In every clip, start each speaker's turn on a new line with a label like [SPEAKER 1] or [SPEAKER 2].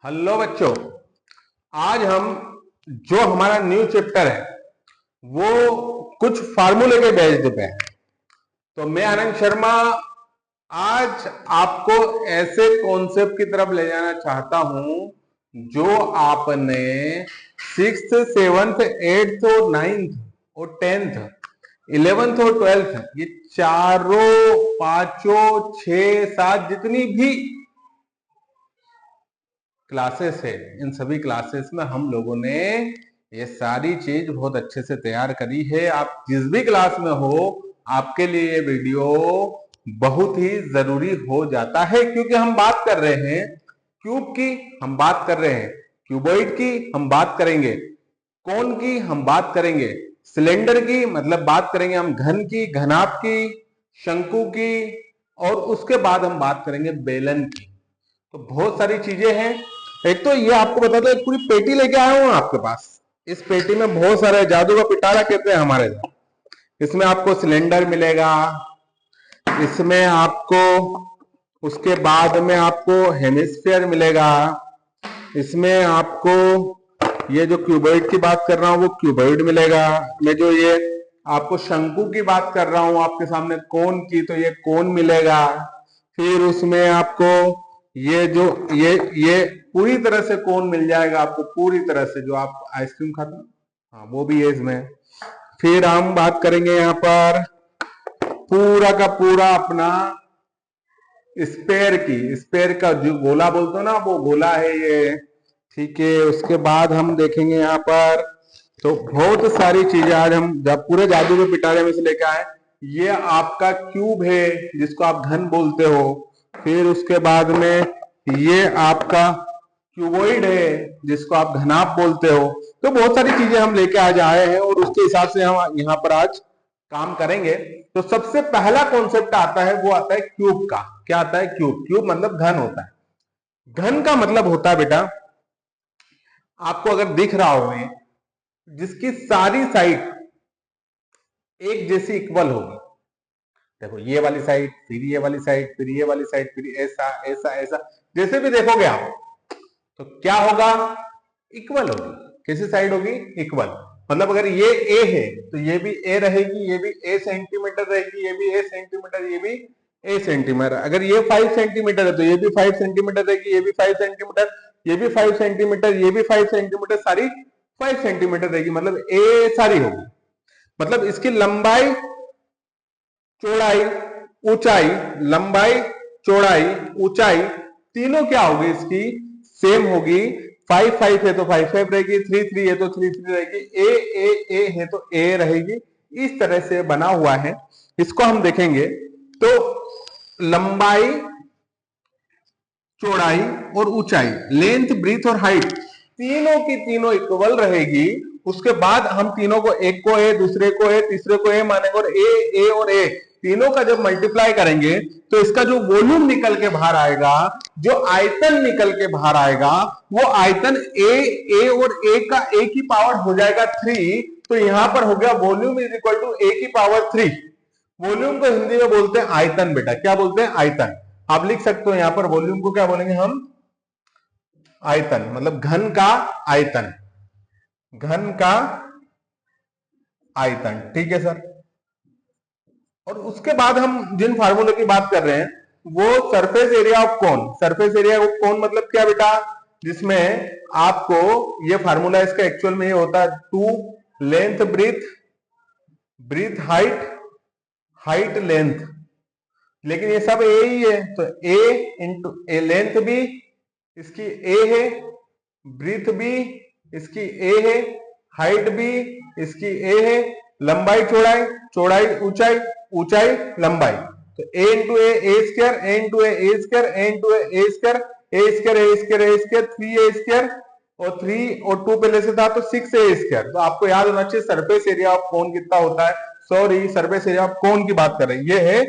[SPEAKER 1] Hello बच्चों, आज हम जो हमारा न्यू चैप्टर है वो कुछ फार्मूले के बेस्ड पे है। तो मैं आनंद शर्मा आज आपको ऐसे कॉन्सेप्ट की तरफ ले जाना चाहता हूं जो आपने सिक्स्थ, सेवंथ, एट्थ और नाइन्थ और टेंथ, इलेवेंथ और ट्वेल्थ, ये चारों पांचों छह सात जितनी भी क्लासेस है, इन सभी क्लासेस में हम लोगों ने ये सारी चीज बहुत अच्छे से तैयार करी है। आप जिस भी क्लास में हो, आपके लिए ये वीडियो बहुत ही जरूरी हो जाता है, क्योंकि हम बात कर रहे हैं क्यूब की, हम बात कर रहे हैं क्यूबॉइड की, हम बात करेंगे कोन की, हम बात करेंगे सिलेंडर की, मतलब बात करेंगे हम घन की, घनाभ की, शंकु की, और उसके बाद हम बात करेंगे बेलन की। तो बहुत सारी चीजें हैं। एक तो ये आपको बता दो, एक पूरी पेटी लेके आया हूं आपके पास। इस पेटी में बहुत सारे, जादू का पिटारा कहते हैं हमारे यहाँ। इसमें आपको सिलेंडर मिलेगा, इसमें आपको उसके बाद में आपको हेमिस्फीयर मिलेगा, इसमें आपको ये जो क्यूबॉइड की बात कर रहा हूं वो क्यूबॉइड मिलेगा, मैं जो ये आपको शंकु की बात कर रहा हूं आपके सामने कोन की, तो ये कोन मिलेगा। फिर उसमें आपको ये जो ये पूरी तरह से कोन मिल जाएगा आपको, पूरी तरह से, जो आप आइसक्रीम खाते हैं, हाँ वो भी है इसमें। फिर हम बात करेंगे यहाँ पर पूरा का पूरा अपना स्पेयर की, स्पेयर का जो गोला बोलते हो ना, वो गोला है ये, ठीक है। उसके बाद हम देखेंगे यहाँ पर तो बहुत सारी चीजें आज हम जब पूरे जादू के पिटारे में से लेके आए। ये आपका क्यूब है जिसको आप घन बोलते हो। फिर उसके बाद में ये आपका क्यूबॉइड है जिसको आप घनाभ बोलते हो। तो बहुत सारी चीजें हम लेके आज आए हैं और उसके हिसाब से हम यहाँ पर आज काम करेंगे। तो सबसे पहला कॉन्सेप्ट आता है, वो आता है क्यूब का। क्या आता है? क्यूब। क्यूब मतलब घन होता है। घन का मतलब होता है बेटा, आपको अगर दिख रहा हो जिसकी सारी साइड एक जैसी इक्वल होगी। देखो ये वाली साइड, फिर ये वाली साइड, फिर ये वाली साइड, फिर ऐसा ऐसा ऐसा, जैसे भी देखोगे आप, तो क्या होगा? इक्वल होगी। कैसी साइड होगी? इक्वल। मतलब अगर ये ए है तो ये भी ए रहेगी, ये भी ए सेंटीमीटर रहेगी, ये भी ए सेंटीमीटर, ये भी ए सेंटीमीटर। अगर ये 5 सेंटीमीटर है तो ये भी 5 सेंटीमीटर रहेगी, ये भी 5 सेंटीमीटर, ये भी 5 सेंटीमीटर, ये भी 5 सेंटीमीटर, सारी 5 सेंटीमीटर रहेगी। मतलब ए सारी होगी। मतलब इसकी लंबाई, चौड़ाई, ऊंचाई, लंबाई, चौड़ाई, ऊंचाई तीनों क्या होगी? इसकी सेम होगी। 5 5 है तो 5 5 रहेगी, 3 3 है तो 3 3 रहेगी, ए है तो ए रहेगी। इस तरह से बना हुआ है। इसको हम देखेंगे तो लंबाई, चौड़ाई और ऊंचाई, लेंथ, ब्रीथ और हाइट तीनों की तीनों इक्वल रहेगी। उसके बाद हम तीनों को, एक को ए, दूसरे को ए, तीसरे को ए मानेंगे, और ए और ए तीनों का जब मल्टीप्लाई करेंगे तो इसका जो वॉल्यूम निकल के बाहर आएगा, जो आयतन निकल के बाहर आएगा, वो आयतन ए और ए का ए की पावर हो जाएगा 3। तो यहां पर हो गया वॉल्यूम इज इक्वल टू ए की पावर 3। वॉल्यूम को हिंदी में बोलते हैं आयतन बेटा। क्या बोलते हैं? आयतन। आप लिख सकते हो यहां पर वॉल्यूम को क्या बोलेंगे हम? आयतन। मतलब घन का आयतन, घन का आयतन, ठीक है सर। और उसके बाद हम जिन फार्मूले की बात कर रहे हैं वो surface area of cone. Surface area of cone मतलब क्या बेटा? जिसमें आपको ये फार्मूला, इसका एक्चुअल में ये होता है 2 length breadth, breadth height, height length, लेकिन ये सब ए ही है। तो ए इंटू ए, लेंथ भी इसकी ए है, ब्रीथ भी इसकी ए है, हाइट भी इसकी ए है, लंबाई, चौड़ाई, चौड़ाई, ऊंचाई, ऊंचाई, लंबाई। तो ए इंटू ए स्क्वायर, ए इंटू ए स्क्वायर, ए इंटू ए स्क्वायर, ए स्क्वायर, ए स्क्वायर, ए स्क्वायर, 3 ए स्क्वायर, और 3 और 2 पहले से था तो 6 ए स्क्वायर। तो आपको याद होना चाहिए सरफेस एरिया ऑफ कोन कितना होता है। Sorry, surface area of cone की बात कर रहे हैं। ये है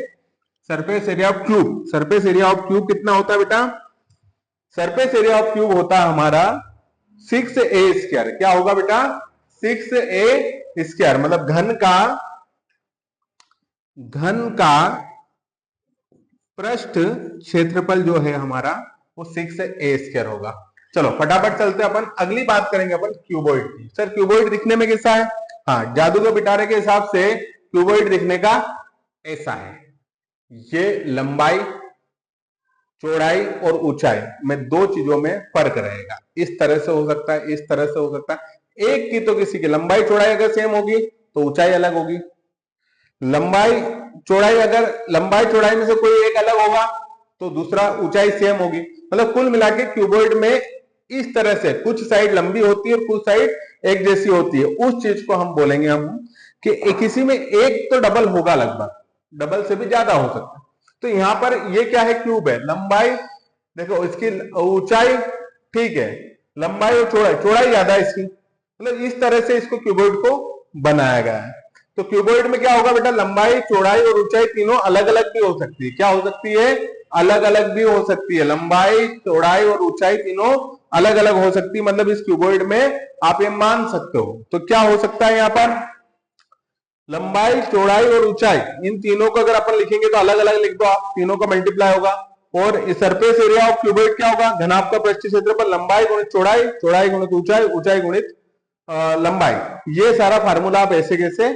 [SPEAKER 1] surface area of cube. Surface area of cube कितना होता है बेटा? सरफेस एरिया ऑफ क्यूब होता है हमारा 6a स्क्वायर। क्या होगा बेटा? 6a square. मतलब घन का पृष्ठ क्षेत्रफल जो है हमारा वो 6a स्क्वायर होगा। चलो फटाफट चलते हैं, अपन अगली बात करेंगे अपन क्यूबॉइड की। सर क्यूबॉइड दिखने में कैसा है? हाँ, जादू के पिटारे के हिसाब से क्यूबॉइड दिखने का ऐसा है। ये लंबाई, चौड़ाई और ऊंचाई में दो चीजों में फर्क रहेगा। इस तरह से हो सकता है, इस तरह से हो सकता है। एक की तो किसी की लंबाई चौड़ाई अगर सेम होगी तो ऊंचाई अलग होगी। लंबाई चौड़ाई, अगर लंबाई चौड़ाई में से कोई एक अलग होगा तो दूसरा ऊंचाई सेम होगी। मतलब कुल मिला के क्यूबॉइड में इस तरह से कुछ साइड लंबी होती है और कुछ साइड एक जैसी होती है। उस चीज को हम बोलेंगे हम कि किसी में एक तो डबल होगा, लगभग डबल से भी ज्यादा हो सकता है। तो यहां पर ये क्या है? क्यूब है। लंबाई देखो, इसकी ऊंचाई ठीक है, लंबाई और चौड़ाई, चौड़ाई ज्यादा है इसकी। मतलब इस तरह से इसको क्यूबॉइड को बनाया गया है। तो क्यूबॉइड में क्या होगा बेटा? लंबाई, चौड़ाई और ऊंचाई तीनों अलग अलग भी हो सकती है। क्या हो सकती है? अलग अलग भी हो सकती है। लंबाई, चौड़ाई और ऊंचाई तीनों अलग अलग हो सकती है। मतलब इस क्यूबॉइड में आप ये मान सकते हो। तो क्या हो सकता है? यहां पर लंबाई, चौड़ाई और ऊंचाई, इन तीनों को अगर अपन लिखेंगे तो अलग अलग लिख दो आप, तीनों का मल्टीप्लाई होगा। और इस सरफेस एरिया ऑफ क्यूबॉइड क्या होगा? घनाभ का पृष्ठीय क्षेत्रफल, लंबाई गुणित चौड़ाई, चौड़ाई गुणित ऊंचाई, ऊंचाई गुणित लंबाई। ये सारा फार्मूला आप ऐसे कैसे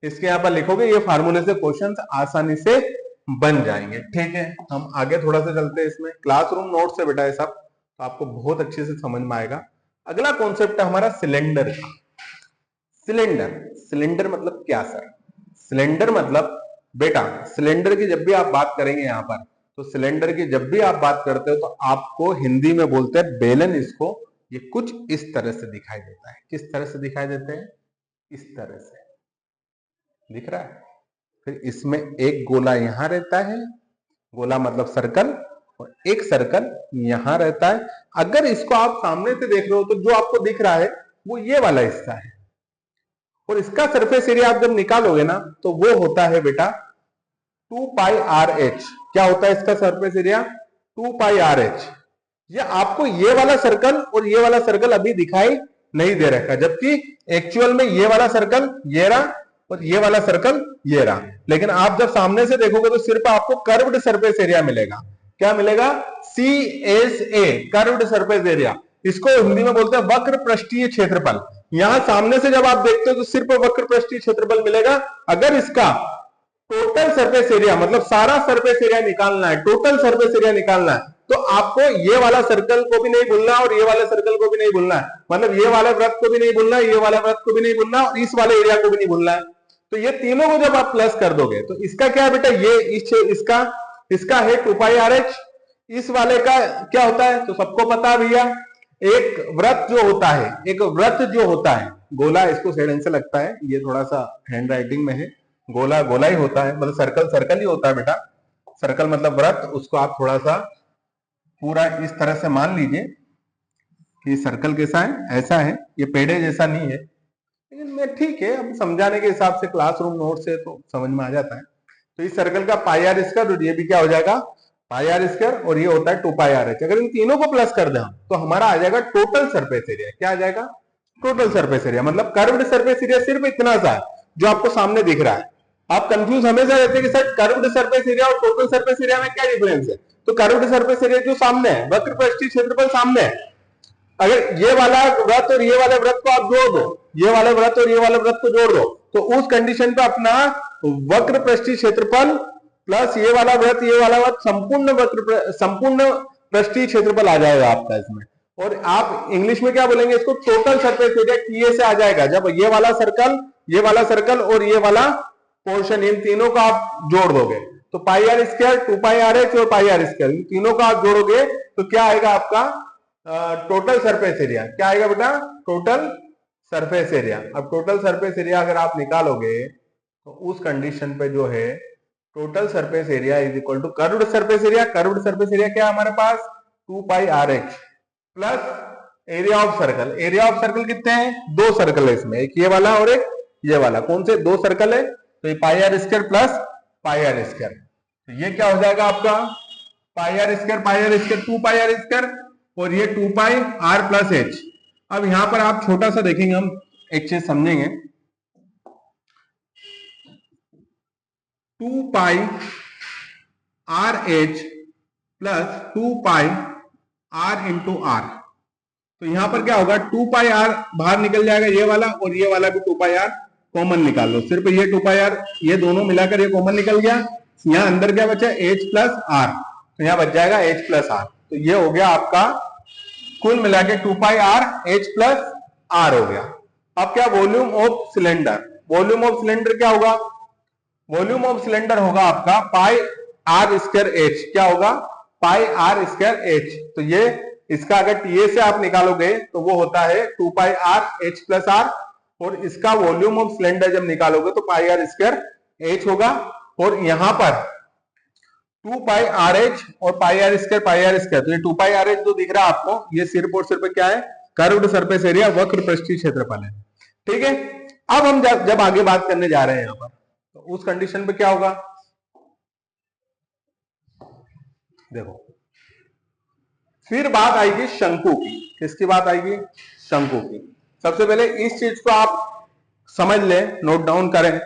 [SPEAKER 1] इसके यहां पर लिखोगे, ये फार्मूले से क्वेश्चंस आसानी से बन जाएंगे। ठीक है, हम आगे थोड़ा सा चलते हैं। इसमें क्लासरूम नोट से बेटा ये सब तो आपको बहुत अच्छे से समझ में आएगा। अगला कॉन्सेप्ट है हमारा सिलेंडर का। सिलेंडर, सिलेंडर मतलब क्या सर? सिलेंडर मतलब बेटा, सिलेंडर की जब भी आप बात करेंगे यहां पर, तो सिलेंडर की जब भी आप बात करते हो तो आपको हिंदी में बोलते हैं बेलन। इसको ये कुछ इस तरह से दिखाई देता है। किस तरह से दिखाई देते हैं? इस तरह से दिख रहा है। फिर इसमें एक गोला यहां रहता है, गोला मतलब सर्कल, और एक सर्कल यहां रहता है। अगर इसको आप सामने से देख रहे हो तो जो आपको दिख रहा है वो ये वाला हिस्सा है, और इसका सरफेस एरिया आप जब निकालोगे ना तो वो होता है बेटा 2 पाई आर एच। क्या होता है इसका surface area? 2 pi r H. ये आपको ये वाला सर्कल और ये वाला सर्कल अभी दिखाई नहीं दे रखा, जबकि एक्चुअल में ये वाला सर्कल ये रहा और ये वाला सर्कल ये रहा। लेकिन आप जब सामने से देखोगे तो सिर्फ आपको कर्व्ड सरफेस एरिया मिलेगा। क्या मिलेगा? CSA, curved surface area. इसको हिंदी में बोलते हैं वक्र पृष्ठीय क्षेत्रफल। यहां सामने से जब आप देखते हो तो सिर्फ वक्र पृष्ठीय क्षेत्रफल मिलेगा। अगर इसका टोटल सरफेस एरिया, मतलब सारा सरफेस एरिया निकालना है, टोटल सरफेस एरिया निकालना है, तो आपको ये वाला सर्कल को भी नहीं भूलना और ये वाले सर्कल को भी नहीं भूलना है। मतलब ये वाले वृत्त को भी नहीं भूलना है, ये वाला वृत्त को भी नहीं भूलना और इस वाले एरिया को भी नहीं भूलना है। तो ये तीनों को जब आप प्लस कर दोगे तो इसका क्या है बेटा? ये इसका है 2 पाई आर एच। इस वाले का क्या होता है? तो सबको पता भैया, एक वृत्त जो होता है, एक वृत्त जो होता है, गोला, इसको सेड से लगता है, ये थोड़ा सा हैंड राइटिंग में है, गोला गोला ही होता है, मतलब सर्कल सर्कल ही होता है बेटा। सर्कल मतलब वृत्त, उसको आप थोड़ा सा पूरा इस तरह से मान लीजिए कि सर्कल कैसा है, ऐसा है, ये पेड़े जैसा नहीं है, लेकिन मैं ठीक है, अब समझाने के हिसाब से क्लासरूम नोट से तो समझ में आ जाता है। तो इस सर्कल का पाई आर स्क्वायर और ये भी क्या हो जाएगा? पाई आर स्क्वायर, और ये होता है 2 पाई आर एच। अगर इन तीनों को प्लस कर दें तो हमारा आ जाएगा टोटल सरफेस एरिया। क्या आ जाएगा? Total surface area. मतलब कर्व्ड सरफेस एरिया सिर्फ इतना सा है जो आपको सामने दिख रहा है। आप कंफ्यूज हमेशा रहते हैं कि सर कर्व्ड सरफेस एरिया और टोटल सरफेस एरिया में क्या डिफरेंस है? तो कर्व्ड सरफेस एरिया जो सामने है, वक्र पृष्ठीय क्षेत्रफल सामने है, अगर ये वाला वृत्त और ये वाले वृत्त को आप जोड़ दो, ये वाले वृत्त और ये वाले वृत्त को जोड़ दो, तो उस कंडीशन पे अपना वक्र पृष्ठीय क्षेत्रफल प्लस ये वाला वृत्त, ये वाला वृत्त, संपूर्ण पृष्ठीय क्षेत्रफल आ जाएगा आपका इसमें। और आप इंग्लिश में क्या बोलेंगे इसको? टोटल सरफेस एरिया टीए से आ जाएगा। जब ये वाला सर्कल और ये वाला पोर्शन, इन तीनों का आप जोड़ दोगे तो pi r square, 2 pi r h और पाई आर स्क्वायर, इन तीनों का आप जोड़ोगे तो क्या आएगा आपका? Total surface area. क्या आएगा बेटा? Total surface area. अब टोटल सरफेस एरिया अगर आप निकालोगे तो उस कंडीशन पे जो है total surface area is equal to curved surface area. Curved surface area क्या है हमारे पास? 2 pi r h plus area of circle. Area of circle कितने हैं? 2 सर्कल है इसमें, एक ये वाला और एक ये वाला। कौन से 2 सर्कल है? तो ये pi r square plus pi r square. तो ये क्या हो जाएगा आपका? Pi r square 2 pi r square, और ये 2 पाई आर प्लस एच। अब यहां पर आप छोटा सा देखेंगे, हम एक चीज समझेंगे, 2 pi r h plus 2 pi r into r, तो यहां पर क्या होगा, 2 पाई आर बाहर निकल जाएगा ये वाला, और ये वाला भी 2 पाई आर कॉमन निकाल लो, सिर्फ ये 2 पाई आर ये दोनों मिलाकर ये कॉमन निकल गया। यहाँ अंदर क्या बचा, एच प्लस आर, तो यहाँ बच जाएगा एच प्लस आर। तो ये हो गया आपका कुल मिला के 2 pi r h plus are हो गया। अब क्या, volume of cylinder, volume of cylinder क्या होगा, वॉल्यूम ऑफ सिलेंडर होगा आपका पाई आर स्क्वायर एच, क्या होगा, पाई आर स्क्वायर एच। तो ये इसका अगर टीए से आप निकालोगे तो वो होता है 2 pi r h plus are, और इसका वॉल्यूम ऑफ सिलेंडर जब निकालोगे तो पाई आर स्क्वायर एच होगा। और यहां पर 2 पाई आर एच और पाई आर स्क्वायर, तो ये 2 पाई आर एच जो दिख रहा है आपको, ये सिर्फ और सिर्फ क्या है, कर्व्ड सरफेस एरिया, वक्र पृष्ठीय क्षेत्रफल है। ठीक है, अब हम जब आगे बात करने जा रहे हैं यहां पर, तो उस कंडीशन पे क्या होगा, देखो फिर बात आएगी शंकु की। किसकी बात आएगी, शंकु की। सबसे पहले इस चीज को आप समझ लें, नोट डाउन करें,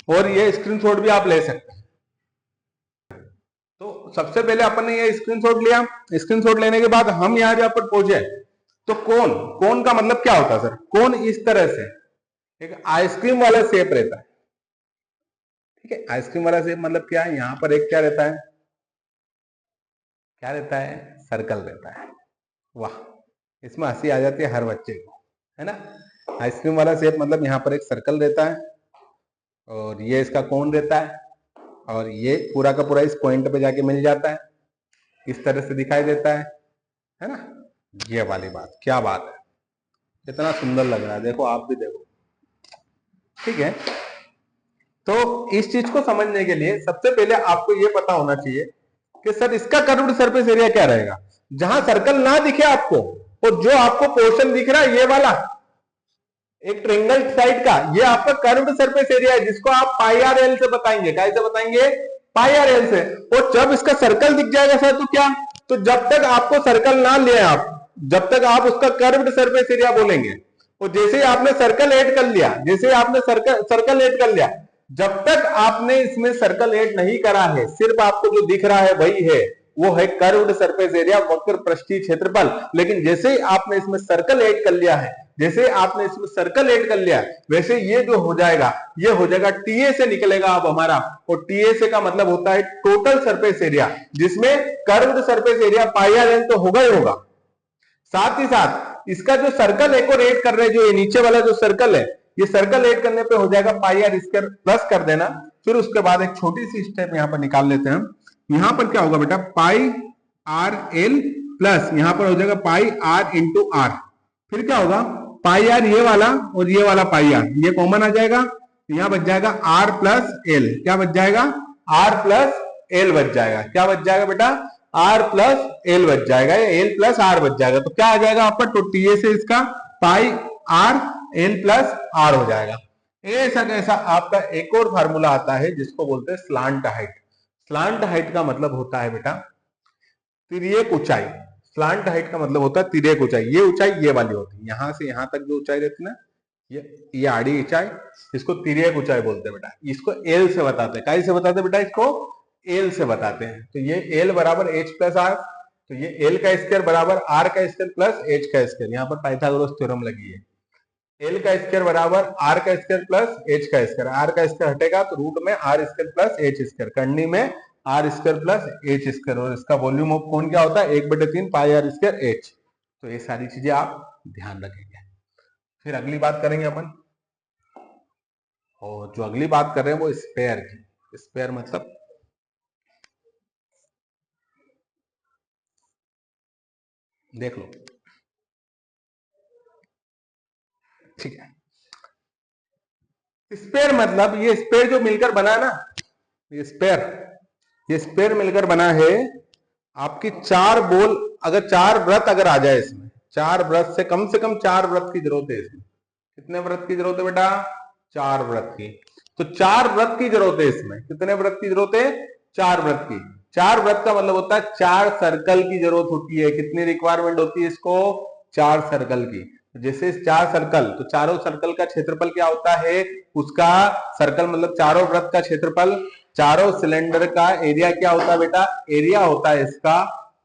[SPEAKER 1] और ये स्क्रीनशॉट भी आप ले सकते हैं। तो सबसे पहले अपन ने ये स्क्रीनशॉट लिया, स्क्रीनशॉट लेने के बाद हम यहां जहां पर पहुंचे, तो कोन, कोन का मतलब क्या होता है सर, कोन इस तरह से एक आइसक्रीम वाला शेप रहता है। ठीक है, आइसक्रीम वाला शेप मतलब क्या है, यहां पर एक क्या रहता है, क्या रहता है, सर्कल रहता है। वाह, इसमें हंसी आ जाती है हर बच्चे को, है ना। आइसक्रीम वाला शेप मतलब यहाँ पर एक सर्कल रहता है, और ये इसका कोन रहता है, और ये पूरा का पूरा इस पॉइंट पे जाके मिल जाता है, इस तरह से दिखाई देता है ना। ये वाली बात, क्या बात है, कितना सुंदर लग रहा है, देखो आप भी देखो। ठीक है, तो इस चीज को समझने के लिए सबसे पहले आपको ये पता होना चाहिए कि सर इसका कर्व्ड सरफेस एरिया क्या रहेगा। जहां सर्कल ना दिखे आपको, और जो आपको पोर्शन दिख रहा है ये वाला एक ट्रायंगल साइड का, ये आपका कर्व्ड सरफेस एरिया है, जिसको आप पाई आर एल से बताएंगे। कैसे बताएंगे, पाई आर एल से। और जब इसका सर्कल दिख जाएगा सर, तो क्या, तो जब तक आपको सर्कल ना ले आप, जब तक आप उसका कर्व्ड सरफेस एरिया बोलेंगे। और जैसे ही आपने सर्कल ऐड कर लिया, जैसे ही आपने सर्कल ऐड कर लिया, जब तक आपने इसमें सर्कल ऐड नहीं करा है, सिर्फ आपको जो दिख रहा है वही है, वो है कर्व्ड सरफेस एरिया, वक्र पृष्ठीय क्षेत्रफल। लेकिन जैसे ही आपने इसमें सर्कल ऐड कर लिया है, जैसे आपने इसमें सर्कल ऐड कर लिया, वैसे ये जो हो जाएगा, ये हो जाएगा टीए से निकलेगा अब हमारा। और टीए से का मतलब होता है टोटल सरफेस एरिया, जिसमें curved surface area pi R L तो होगा ही होगा, साथ ही साथ इसका जो सर्कल एक और ऐड कर रहे हैं, जो ये नीचे वाला जो सर्कल है, ये सर्कल ऐड करने पे हो जाएगा पाई आर स्क्वायर प्लस कर देना। फिर उसके बाद एक छोटी सी स्टेप यहां पर निकाल लेते हैं हम। यहां पर क्या होगा बेटा, पाई आर एल प्लस यहां पर हो जाएगा पाई आर इंटू आर। फिर क्या होगा, पाई आर ये वाला और ये वाला पाई आर ये कॉमन आ जाएगा, यहां बच जाएगा आर प्लस एल। क्या बच जाएगा, आर प्लस एल बच जाएगा। क्या बच जाएगा बेटा, आर प्लस एल बच जाएगा, या एल प्लस आर बच जाएगा। तो क्या आ जाएगा आपका, तो टीए से इसका pi R L plus are हो जाएगा। ऐसा कैसा आपका एक और फार्मूला आता है जिसको बोलते हैं स्लांट हाइट। स्लांट हाइट का मतलब होता है बेटा तिर्यक ऊंचाई। स्लांट हाइट का मतलब होता है तिर्यक ऊंचाई। ये ऊंचाई ये वाली होती है, यहां से यहां तक जो ऊंचाई रहती है ना, ये आड़ी ऊंचाई, इसको तिर्यक ऊंचाई बोलते हैं बेटा। इसको एल से बताते हैं। कैसे बताते हैं बेटा, इसको एल से बताते हैं। तो ये एल बराबर एच प्लस आर, तो ये एल का स्क्वायर बराबर आर का स्क्वायर प्लस एच का स्क्वायर। यहाँ पर पाइथागोरस थ्योरम लगी है। एल का स्क्वायर बराबर आर का स्क्वायर प्लस एच का स्क्वायर। आर का स्क्वायर हटेगा तो रूट में R square plus H square, करनी में R square plus H square. और इसका वॉल्यूम ऑफ कोन क्या होता है, 1/3 पाई आर स्क्वायर एच। तो ये सारी चीजें आप ध्यान रखेंगे। फिर अगली बात करेंगे अपन, और जो अगली बात कर रहे हैं वो स्पेयर की। स्पेयर मतलब देख लो, ठीक है। स्पेयर मतलब ये स्पेयर जो मिलकर बना है ना, ये स्पेयर मिलकर बना है। आपकी 4 बॉल, अगर 4 व्रत अगर आ जाए इसमें, 4 व्रत से कम 4 व्रत की जरूरत है इसमें। कितने व्रत की जरूरत है बेटा, 4 व्रत की। तो 4 व्रत की जरूरत है इसमें। कितने व्रत की जरूरत है, 4 व्रत की। 4 व्रत का मतलब होता है 4 सर्कल की जरूरत होती है। कितनी रिक्वायरमेंट होती है इसको, 4 सर्कल की। जैसे 4 सर्कल, तो चारों सर्कल का क्षेत्रफल क्या होता है, उसका सर्कल मतलब चारों व्रत का क्षेत्रफल, चारों सिलेंडर का एरिया क्या होता है बेटा, एरिया होता है इसका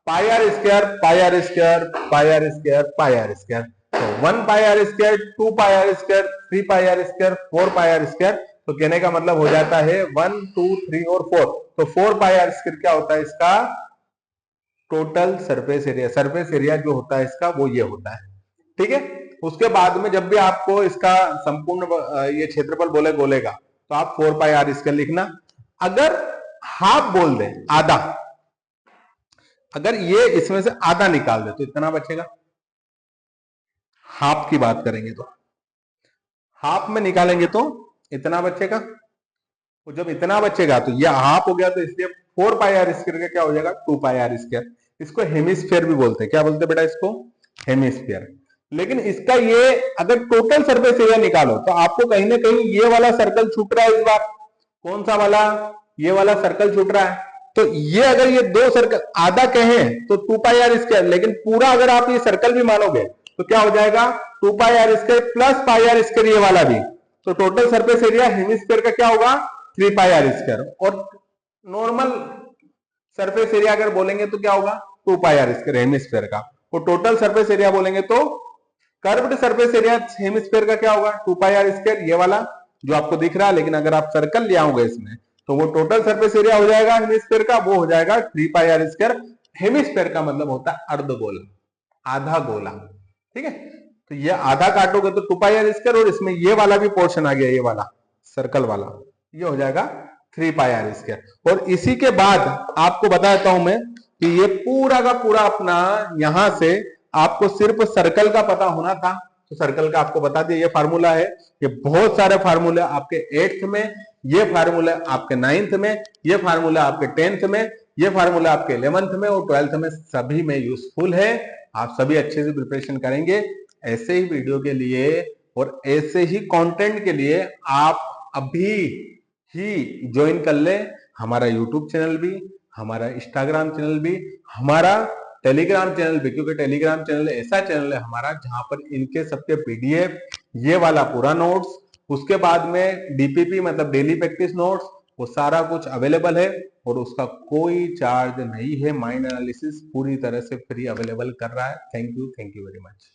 [SPEAKER 1] pi r square, pi r square, pi r square, pi r square. तो 1 pi r square, 2 pi r square, 3 pi r square, 4 pi r square. तो कहने का मतलब हो जाता है 1, 2, 3 और 4। तो 4 पाई आर स्क्वायर क्या होता है इसका total surface area. Surface area जो होता है इसका वो ये होता है, ठीक है। उसके बाद में जब भी आपको इसका संपूर्ण ये क्षेत्रफल बोले बोलेगा तो आप 4 पाई आर स्क्वायर लिखना। अगर हाफ बोल दे, आधा, अगर ये इसमें से आधा निकाल दे तो इतना बचेगा। हाफ की बात करेंगे तो हाफ में निकालेंगे तो इतना बचेगा। तो जब इतना बचेगा तो ये हाफ हो गया, तो इसलिए 4 पाई आर स्क्वायर का क्या हो जाएगा 2 पाई आर स्क्वायर। इसको हेमिस्फीयर भी बोलते हैं। क्या बोलते हैं बेटा इसको? हेमिस्फीयर। लेकिन इसका ये अगर टोटल सरफेस एरिया निकालो तो आपको कहीं ना कहीं ये वाला सर्कल छूट रहा है इस बार। कौन सा वाला? ये वाला सर्कल छूट रहा है। तो ये अगर ये दो सर्कल आधा कहें तो 2 पाई आर स्क्वायर, लेकिन पूरा अगर आप ये सर्कल भी मानोगे तो क्या हो जाएगा 2 pi r square plus pi r square ये वाला भी। तो टोटल सरफेस एरिया हेमिस्फीयर का क्या होगा 3 पाई आर स्क्वायर। और नॉर्मल सरफेस एरिया अगर बोलेंगे तो क्या होगा 2 पाई आर स्क्वायर हेमिस्फीयर का। और टोटल सरफेस एरिया बोलेंगे तो कर्व्ड सरफेस एरिया हेमिस्फीयर का क्या होगा 2 पाई आर स्क्वायर, ये वाला जो आपको दिख रहा है। लेकिन अगर आप सर्कल ले आओगे इसमें तो वो टोटल सरफेस एरिया हो जाएगा हेमिस्फीयर का, वो हो जाएगा 3 पाई आर स्क्वायर। हेमिस्फीयर का मतलब होता है अर्धगोला, आधा गोला, ठीक है। तो ये आधा काटोगे तो 2 पाई आर स्क्वायर, और इसमें ये वाला भी पोर्शन आ गया, ये वाला सर्कल वाला, ये हो जाएगा 3 पाई आर स्क्वायर। और इसी के बाद आपको बताता हूं मैं कि ये पूरा का पूरा अपना यहां से आपको सिर्फ सर्कल का पता होना था तो सर्कल का आपको बता दिया। ये फार्मूला है, ये बहुत सारे फार्मूले आपके 8th में, ये फार्मूला आपके 9th में, ये फार्मूला आपके 10th में, ये फार्मूला आपके 11th में और 12th में, सभी में यूजफुल है। आप सभी अच्छे से प्रिपरेशन करेंगे। ऐसे ही वीडियो के लिए और ऐसे ही कंटेंट के लिए आप अभी ही ज्वाइन कर ले हमारा यूट्यूब चैनल भी, हमारा इंस्टाग्राम चैनल भी, हमारा टेलीग्राम चैनल भी। क्योंकि टेलीग्राम चैनल ऐसा चैनल है हमारा जहां पर इनके सबके पीडीएफ, ये वाला पूरा नोट्स, उसके बाद में डीपीपी मतलब डेली प्रैक्टिस नोट्स, वो सारा कुछ अवेलेबल है। और उसका कोई चार्ज नहीं है। माइंड एनालिसिस पूरी तरह से फ्री अवेलेबल कर रहा है। Thank you very much.